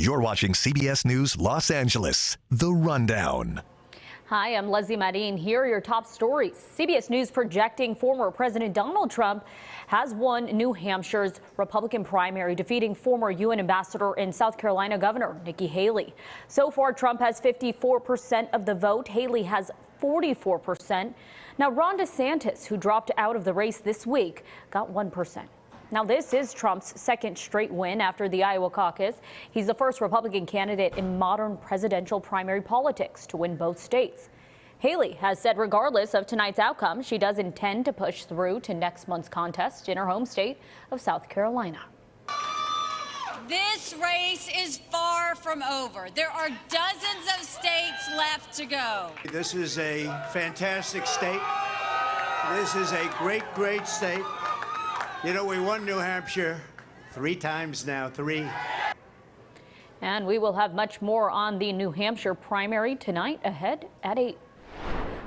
You're watching CBS News Los Angeles, The Rundown. Hi, I'm Leslie Marin. Here are your top stories. CBS News projecting former President Donald Trump has won New Hampshire's Republican primary, defeating former UN ambassador and South Carolina Governor Nikki Haley. So far, Trump has 54% of the vote. Haley has 44%. Now, Ron DeSantis, who dropped out of the race this week, got 1%. Now, this is Trump's second straight win after the Iowa caucus. He's the first Republican candidate in modern presidential primary politics to win both states. Haley has said regardless of tonight's outcome, she does intend to push through to next month's contest in her home state of South Carolina. This race is far from over. There are dozens of states left to go. This is a fantastic state. This is a great, great state. You know, we won New Hampshire 3 times now, 3. And we will have much more on the New Hampshire primary tonight ahead at 8.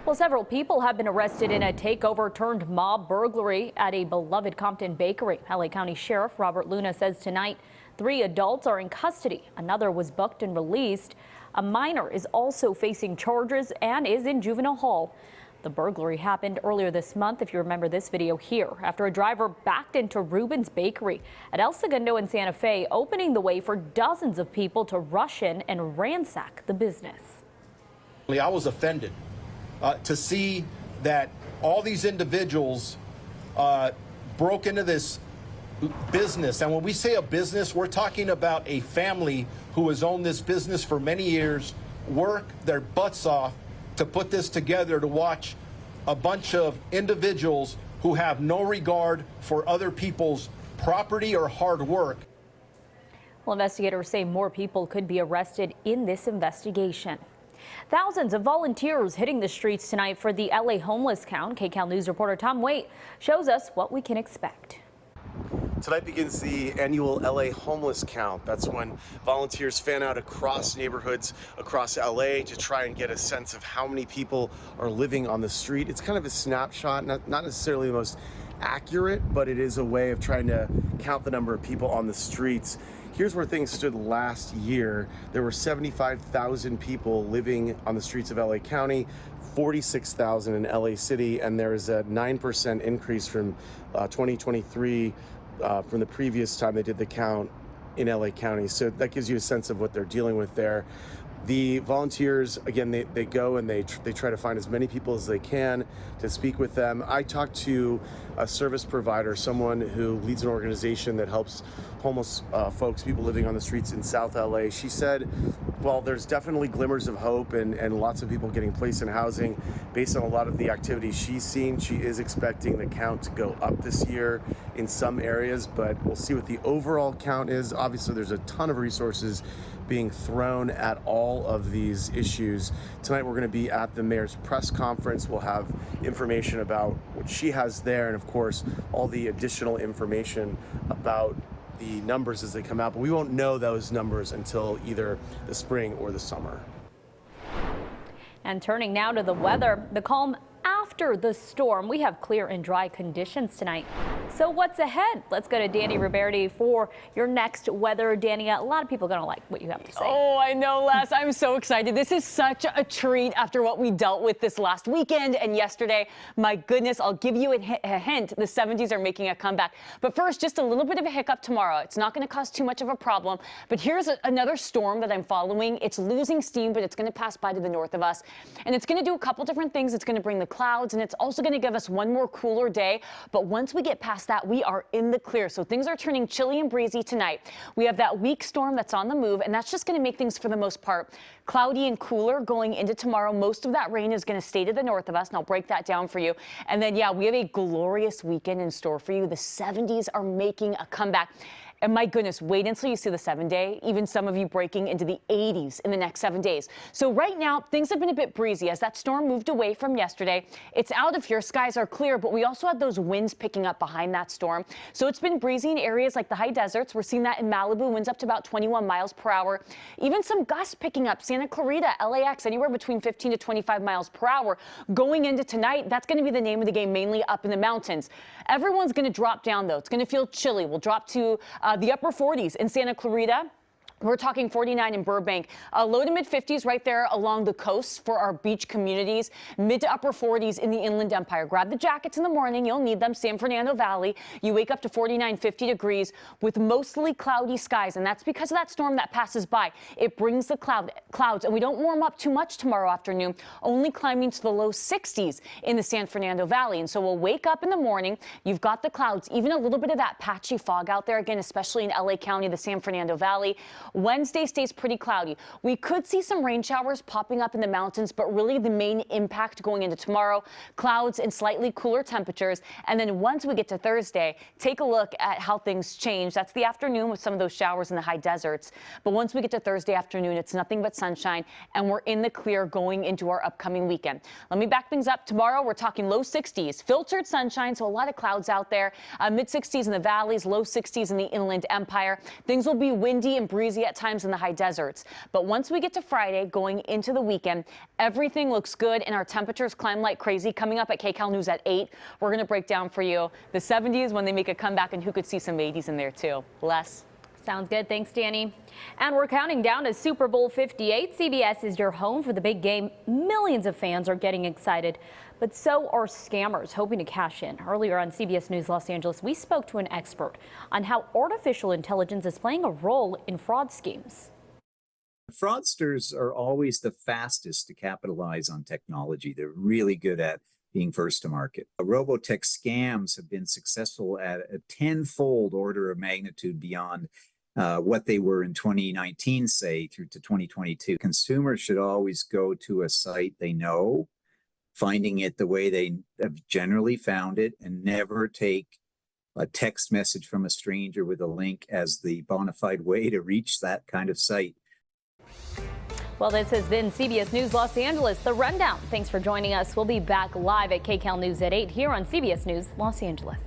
Well, several people have been arrested in a takeover-turned-mob burglary at a beloved Compton bakery. LA County Sheriff Robert Luna says tonight 3 adults are in custody. Another was booked and released. A minor is also facing charges and is in juvenile hall. The burglary happened earlier this month, if you remember this video here, after a driver backed into Ruben's Bakery at El Segundo in Santa Fe, opening the way for dozens of people to rush in and ransack the business. I was offended to see that all these individuals broke into this business. And when we say a business, we're talking about a family who has owned this business for many years, worked their butts off to put this together, to watch a bunch of individuals who have no regard for other people's property or hard work. Well, investigators say more people could be arrested in this investigation. Thousands of volunteers hitting the streets tonight for the LA homeless count. KCAL News reporter Tom Waite shows us what we can expect. Tonight begins the annual LA homeless count. That's when volunteers fan out across neighborhoods across LA to try and get a sense of how many people are living on the street. It's kind of a snapshot, not necessarily the most accurate, but it is a way of trying to count the number of people on the streets. Here's where things stood last year. There were 75,000 people living on the streets of LA County, 46,000 in LA City, and there is a 9% increase from 2023 from the previous time they did the count in LA County. So that gives you a sense of what they're dealing with there. The volunteers, again, they go and they try to find as many people as they can to speak with them. I talked to a service provider, someone who leads an organization that helps homeless folks, people living on the streets in South LA. She said, well, there's definitely glimmers of hope and lots of people getting placed in housing based on a lot of the activities she's seen. She is expecting the count to go up this year in some areas, but we'll see what the overall count is. Obviously, there's a ton of resources being thrown at all of these issues. Tonight we're going to be at the mayor's press conference. We'll have information about what she has there and, of course, all the additional information about the numbers as they come out. But we won't know those numbers until either the spring or the summer. And turning now to the weather, the calm after the storm. We have clear and dry conditions tonight. So what's ahead? Let's go to Danny Roberti for your next weather. Danny, a lot of people are going to like what you have to say. Oh, I know, Les. I'm so excited. This is such a treat after what we dealt with this last weekend and yesterday. My goodness, I'll give you a hint. The 70s are making a comeback. But first, just a little bit of a hiccup tomorrow. It's not going to cause too much of a problem. But here's another storm that I'm following. It's losing steam, but it's going to pass by to the north of us. And it's going to do a couple different things. It's going to bring the clouds, and it's also going to give us one more cooler day. But once we get past that, we are in the clear. So things are turning chilly and breezy tonight. We have that weak storm that's on the move, and that's just going to make things, for the most part, cloudy and cooler going into tomorrow. Most of that rain is going to stay to the north of us, and I'll break that down for you. And then, yeah, we have a glorious weekend in store for you. The 70s are making a comeback. And my goodness, wait until you see the 7-day, even some of you breaking into the 80s in the next 7 days. So right now, things have been a bit breezy as that storm moved away from yesterday. It's out of here. Skies are clear, but we also had those winds picking up behind that storm. So it's been breezy in areas like the high deserts. We're seeing that in Malibu, winds up to about 21 miles per hour. Even some gusts picking up. Santa Clarita, LAX, anywhere between 15 to 25 miles per hour. Going into tonight, that's going to be the name of the game, mainly up in the mountains. Everyone's going to drop down, though. It's going to feel chilly. We'll drop to the upper 40s in Santa Clarita. We're talking 49 in Burbank, low to mid 50s right there along the coast for our beach communities, mid to upper 40s in the Inland Empire. Grab the jackets in the morning. You'll need them. San Fernando Valley, you wake up to 49, 50 degrees with mostly cloudy skies. And that's because of that storm that passes by. It brings the clouds, and we don't warm up too much tomorrow afternoon, only climbing to the low 60s in the San Fernando Valley. And so we'll wake up in the morning. You've got the clouds, even a little bit of that patchy fog out there again, especially in LA County, the San Fernando Valley. Wednesday stays pretty cloudy. We could see some rain showers popping up in the mountains, but really the main impact going into tomorrow, clouds and slightly cooler temperatures. And then once we get to Thursday, take a look at how things change. That's the afternoon with some of those showers in the high deserts. But once we get to Thursday afternoon, it's nothing but sunshine, and we're in the clear going into our upcoming weekend. Let me back things up. Tomorrow, we're talking low 60s, filtered sunshine, so a lot of clouds out there, mid 60s in the valleys, low 60s in the Inland Empire. Things will be windy and breezy at times in the high deserts. But once we get to Friday, going into the weekend, everything looks good and our temperatures climb like crazy. Coming up at KCAL News at 8, we're going to break down for you the 70s when they make a comeback, and who could see some 80s in there too. Les? Sounds good. Thanks, Danny. And we're counting down to Super Bowl 58. CBS is your home for the big game. Millions of fans are getting excited, but so are scammers hoping to cash in. Earlier on CBS News Los Angeles, we spoke to an expert on how artificial intelligence is playing a role in fraud schemes. Fraudsters are always the fastest to capitalize on technology. They're really good at being first to market. Robotech scams have been successful at a tenfold order of magnitude beyond what they were in 2019, say, through to 2022. Consumers should always go to a site they know, finding it the way they have generally found it, and never take a text message from a stranger with a link as the bona fide way to reach that kind of site. Well, this has been CBS News Los Angeles, The Rundown. Thanks for joining us. We'll be back live at KCAL News at 8 here on CBS News Los Angeles.